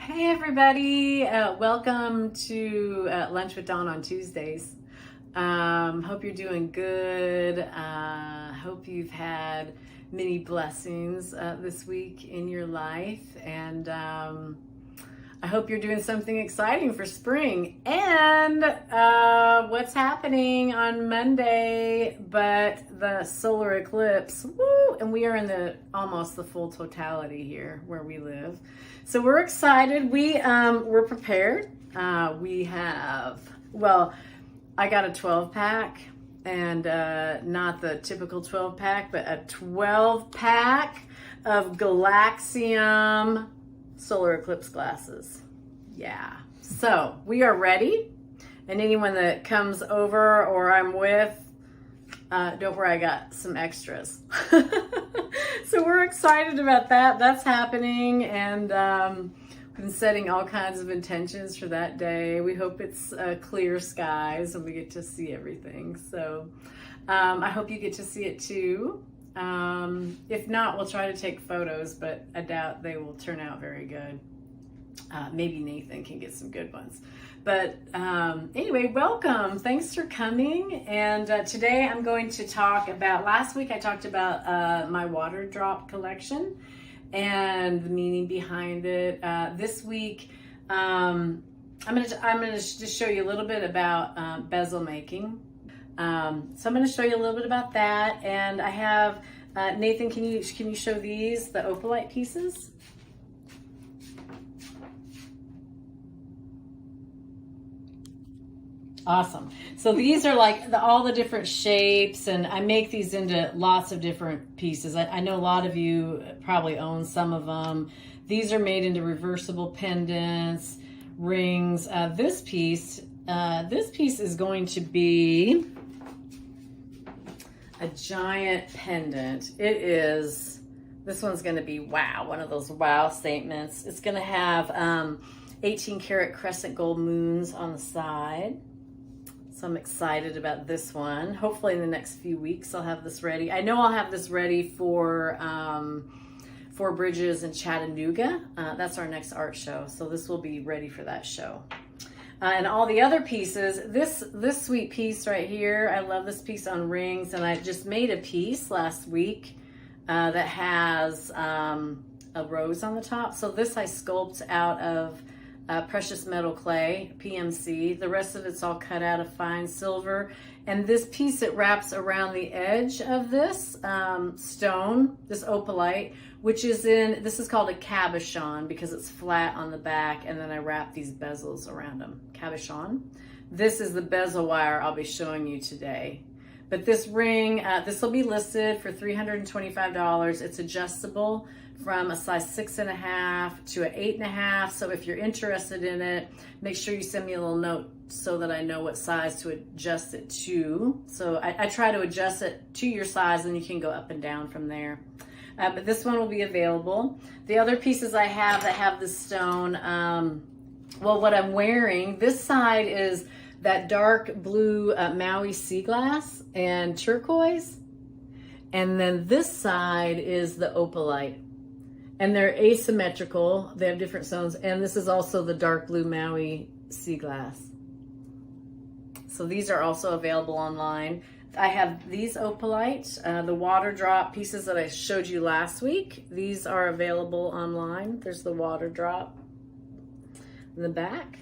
Hey everybody, welcome to Lunch with Dawn on Tuesdays. Hope you're doing good. Hope you've had many blessings this week in your life, and I hope you're doing something exciting for spring. And what's happening on Monday but the solar eclipse, woo! And we are in almost the full totality here where we live. So we're excited. We're prepared. We have, I got a 12 pack, and not the typical 12 pack, but a 12 pack of Galaxium solar eclipse glasses. Yeah. So we are ready. And anyone that comes over or I'm with, don't worry, I got some extras. So we're excited about that. That's happening, and we've been setting all kinds of intentions for that day. We hope it's clear skies and we get to see everything. So I hope you get to see it too. If not, we'll try to take photos, but I doubt they will turn out very good. Maybe Nathan can get some good ones. But anyway, welcome. Thanks for coming. And today I'm going to talk about, last week I talked about my water drop collection and the meaning behind it. This week, I'm gonna just show you a little bit about bezel making. So I'm going to show you a little bit about that. And I have, Nathan, can you show these, the Opalite pieces? Awesome. So these are like all the different shapes, and I make these into lots of different pieces. I know a lot of you probably own some of them. These are made into reversible pendants, rings. This piece is going to be a giant pendant. This one's going to be wow, one of those wow statements. It's going to have 18 karat crescent gold moons on the side. So I'm excited about this one. Hopefully in the next few weeks I'll have this ready. I know I'll have this ready for Four Bridges in Chattanooga. That's our next art show. So this will be ready for that show. And all the other pieces, this sweet piece right here, I love this piece on rings, and I just made a piece last week that has a rose on the top. So this I sculpt out of precious metal clay, PMC. The rest of it's all cut out of fine silver. And this piece, it wraps around the edge of this stone, this opalite, which is this is called a cabochon because it's flat on the back, and then I wrap these bezels around them. Cabochon. This is the bezel wire I'll be showing you today. But this ring, this will be listed for $325. It's adjustable from a size 6.5 to an 8.5. So if you're interested in it, make sure you send me a little note so that I know what size to adjust it to. So I try to adjust it to your size, and you can go up and down from there. But this one will be available. The other pieces I have that have the stone, what I'm wearing, this side is that dark blue Maui sea glass and turquoise. And then this side is the opalite. And they're asymmetrical. They have different stones. And this is also the dark blue Maui sea glass. So these are also available online. I have these opalite, the water drop pieces that I showed you last week. These are available online. There's the water drop in the back.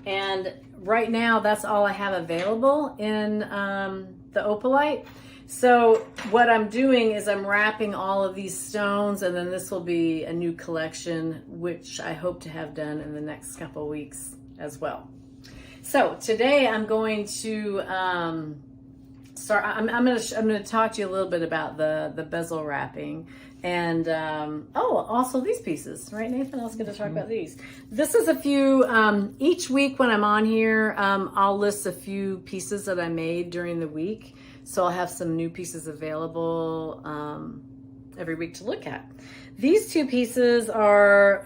And right now, that's all I have available in the opalite. So what I'm doing is I'm wrapping all of these stones, and then this will be a new collection, which I hope to have done in the next couple of weeks as well. So today I'm going to start. I'm going to talk to you a little bit about the bezel wrapping, and also these pieces, right, Nathan? I was going to talk about these. This is a few. Each week when I'm on here, I'll list a few pieces that I made during the week. So I'll have some new pieces available every week to look at. These two pieces are,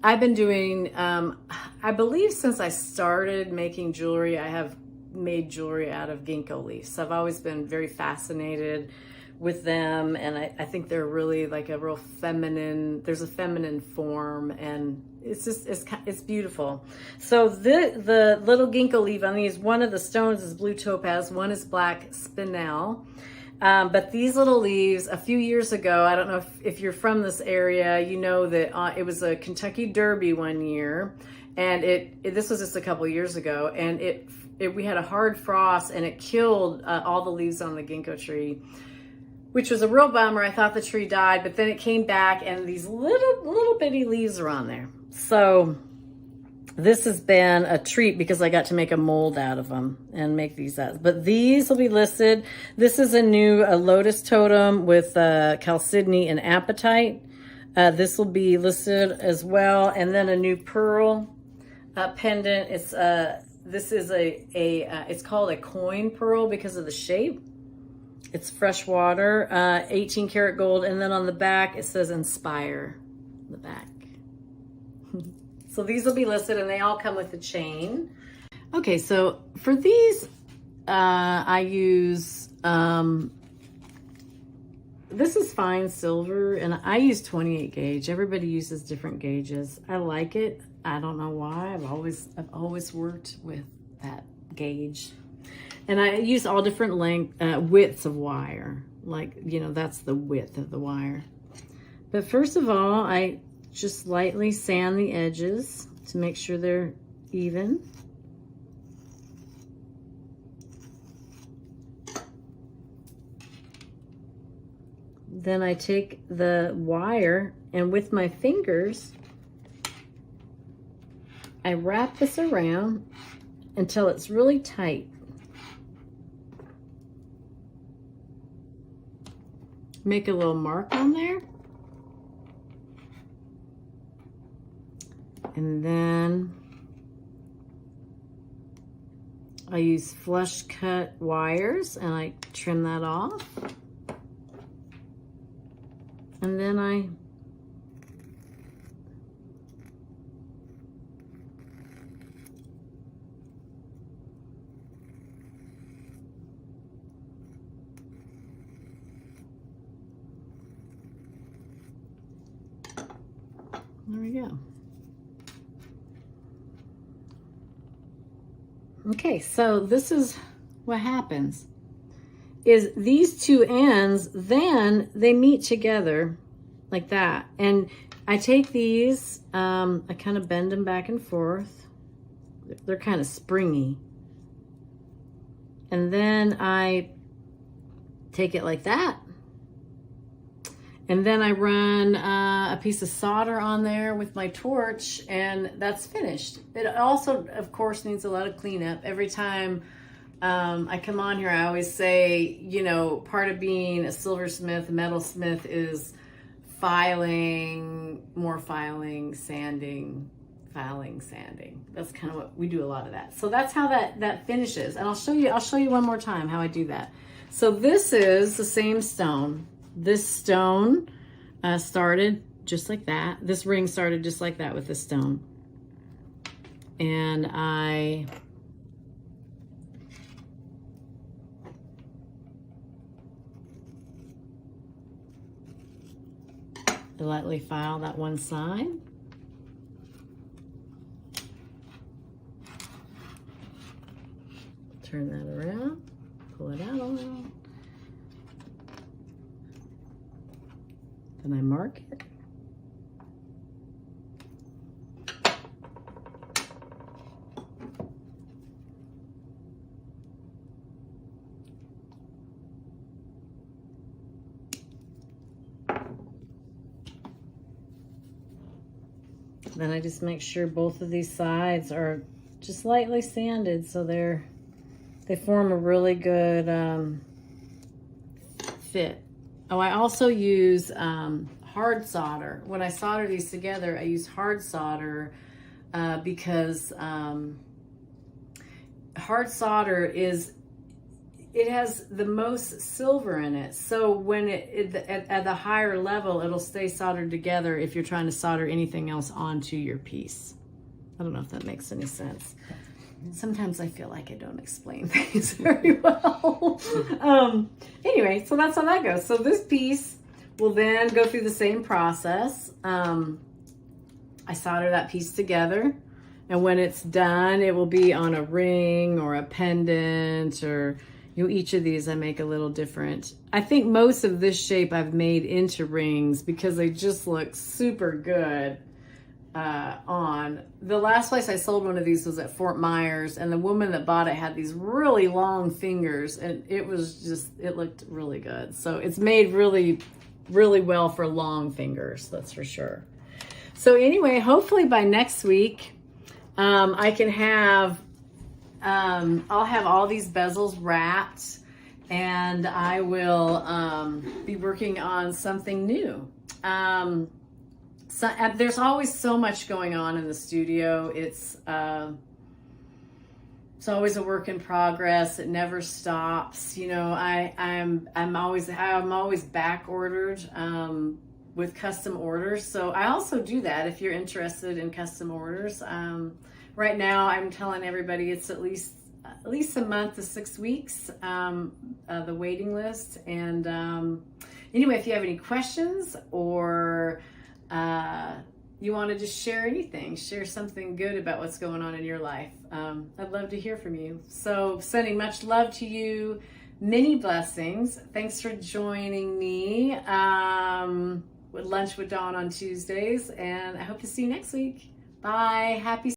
I've been doing, I believe since I started making jewelry, I have made jewelry out of ginkgo leaves. So I've always been very fascinated with them, and I think they're really like a real feminine, there's a feminine form, and it's just, it's beautiful. So the little ginkgo leaf on these, one of the stones is blue topaz, one is black spinel. But these little leaves, a few years ago, I don't know if you're from this area, you know that it was a Kentucky Derby one year, and this was just a couple years ago, and we had a hard frost, and it killed all the leaves on the ginkgo tree, which was a real bummer. I thought the tree died, but then it came back, and these little bitty leaves are on there. So this has been a treat because I got to make a mold out of them and make these out. But these will be listed. This is a new lotus totem with chalcedony and apatite. This will be listed as well. And then a new pearl pendant. This is it's called a coin pearl because of the shape. It's fresh water, 18 karat gold. And then on the back, it says inspire on the back. So these will be listed, and they all come with the chain. Okay, so for these, I use, this is fine silver, and I use 28 gauge. Everybody uses different gauges. I like it. I don't know why. I've always worked with that gauge. And I use all different widths of wire. Like, you know, that's the width of the wire. But first of all, I just lightly sand the edges to make sure they're even. Then I take the wire, and with my fingers, I wrap this around until it's really tight. Make a little mark on there. And then I use flush cut wires, and I trim that off. And then there we go. Okay, so this is what happens, is these two ends, then they meet together like that. And I take these, I kind of bend them back and forth. They're kind of springy. And then I take it like that. And then I run a piece of solder on there with my torch, and that's finished. It also, of course, needs a lot of cleanup. Every time I come on here, I always say, you know, part of being a silversmith, a metalsmith is filing, more filing, sanding, filing, sanding. That's kind of what we do, a lot of that. So that's how that finishes. And I'll show you one more time how I do that. So this is the same stone. This stone started just like that. This ring started just like that with this stone. And I lightly file that one side. Turn that around, pull it out a little. Then I mark it. Then I just make sure both of these sides are just lightly sanded so they form a really good fit. Oh, I also use hard solder. When I solder these together, I use hard solder because hard solder it has the most silver in it. So when at the higher level, it'll stay soldered together if you're trying to solder anything else onto your piece. I don't know if that makes any sense. Sometimes I feel like I don't explain things very well. Anyway, so that's how that goes. So this piece will then go through the same process. I solder that piece together, and when it's done, it will be on a ring or a pendant, or each of these I make a little different. I think most of this shape I've made into rings because they just look super good on. The last place I sold one of these was at Fort Myers, and the woman that bought it had these really long fingers, and it looked really good. So it's made really, really well for long fingers, that's for sure. So anyway, hopefully by next week, I can have, I'll have all these bezels wrapped, and I will be working on something new. So there's always so much going on in the studio. It's always a work in progress. It never stops. I'm always back ordered with custom orders. So I also do that if you're interested in custom orders. Right now I'm telling everybody it's at least a month to 6 weeks, the waiting list. And anyway, if you have any questions or you want to just share anything, share something good about what's going on in your life, I'd love to hear from you. So sending much love to you, many blessings. Thanks for joining me with Lunch with Dawn on Tuesdays, and I hope to see you next week. Bye. Happy